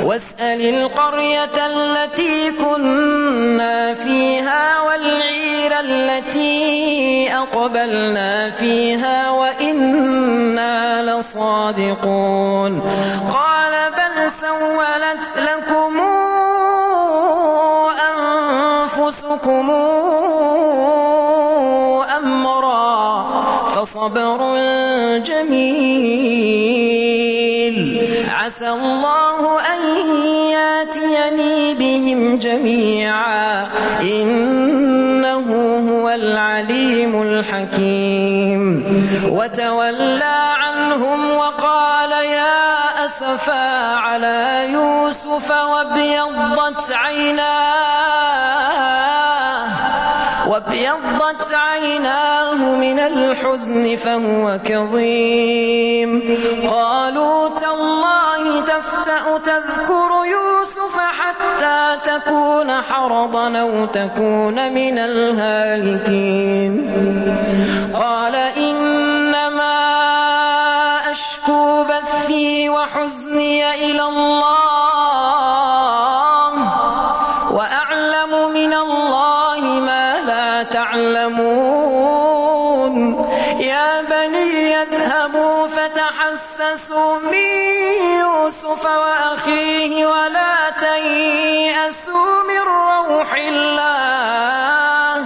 واسأل القرية التي كنا فيها والعير التي أقبلنا فيها وإنا لصادقون قال بل سولت لكم أنفسكم أمرا فصبر جميل عسى الله أن ياتيني بهم جميعا إنه هو العليم الحكيم وتولى عنهم وقال يا أسفا على يوسف وابيضت عيناه من الحزن فهو كظيم قالوا تالله تفتأ تذكر يوسف حتى تكون حرضا أو تكون من الهالكين قال إنما أشكو بثي وحزني إلى الله وأعلم من الله ما لا تعلمون يا بني اذهبوا فتحسسوا من يوسف وأخيه ولا تيأسوا من روح الله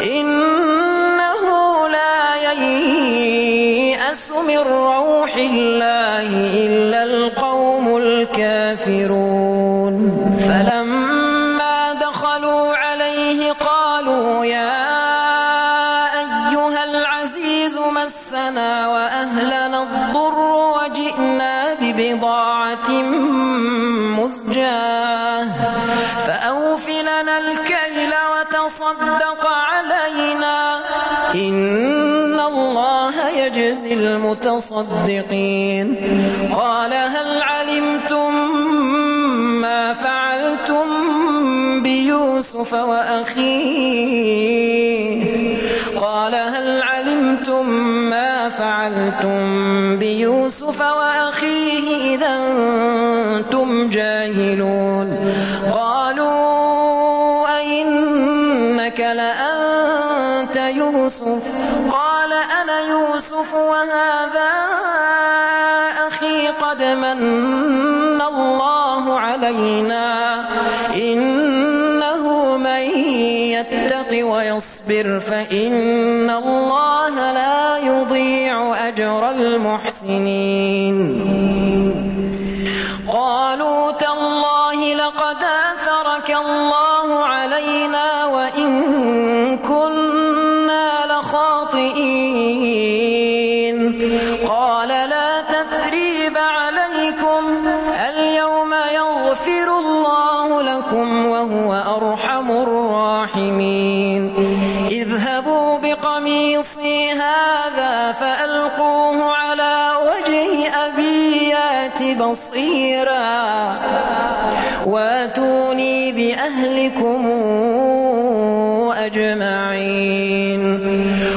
إنه لا ييأس من روح الله إلا القوم الكافرون فلما دخلوا عليه قالوا يا أيها العزيز مسنا وأهلنا الضر وجئنا ببضاعة مزجاة فأوف لنا الكيل وتصدق علينا إن الله يجزي المتصدقين قال هل علمتم ما فعلتم بيوسف وأخيه قال هل علمتم ما فعلتم بيوسف وأخيه إذا أنتم جاهلون قالوا أئنك لأنت يوسف قال أنا يوسف وهذا أخي قد من الله علينا إنه من يتق ويصبر فإن الله لا يضيع أجر المحسنين قالوا تالله لقد آثرك الله علينا وإن كنا لخاطئين قال لا تثريب عليكم اليوم يغفر الله لكم وهو أرحم الراحمين اذهبوا بقميصي هذا فألقوه على وجه أبي يات بصيرا واتوني بأهلكم أجمعين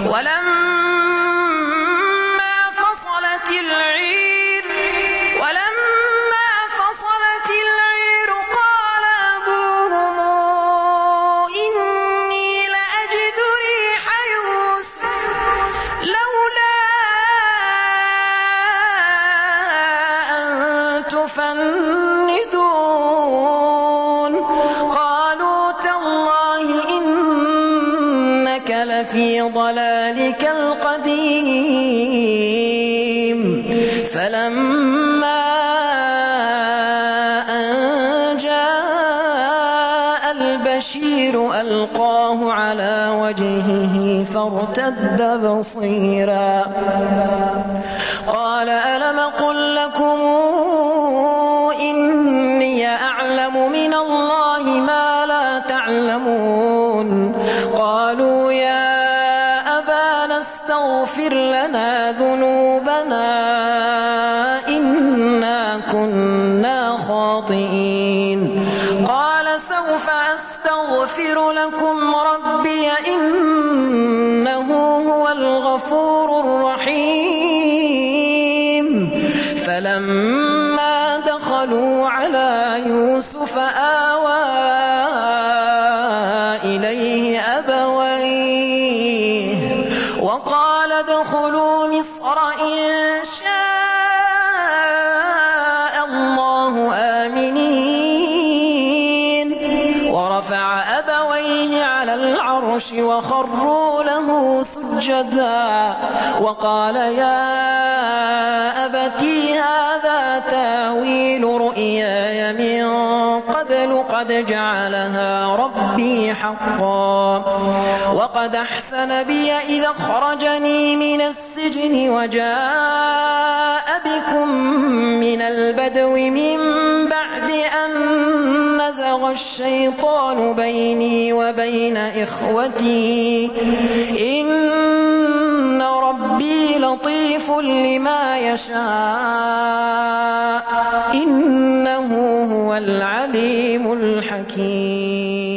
ولما فصلت العير قال أبوهم إني لأجد ريح يوسف لولا أن تفندون قالوا تالله إنك لفي ضلالك القديم فلما أن جاء البشير ألقاه على وجهه فارتد بصيرا قال ألم قل لكم إني أعلم من الله ما لا تعلمون قالوا يا أبانا استغفر لنا ذنوبنا إنا كنا خاطئين قال سوف أستغفر لكم ربي إنه هو الغفور الرحيم فلما دخلوا على يوسف آوى إليه أبويه وقال ادخلوا مصر إن شاء الله آمنين ورفع أبويه على العرش وخروا له سجدا وقال يا أبتي هذا تاويل رؤياي من قبل قد جعلها ربي حقا وقد أحسن بي إذا أخرجني من السجن وجاء بكم من البدو من بعد أن نزغ الشيطان بيني وبين إخوتي إن ربي لطيف لما يشاء إنه هو العليم الحكيم.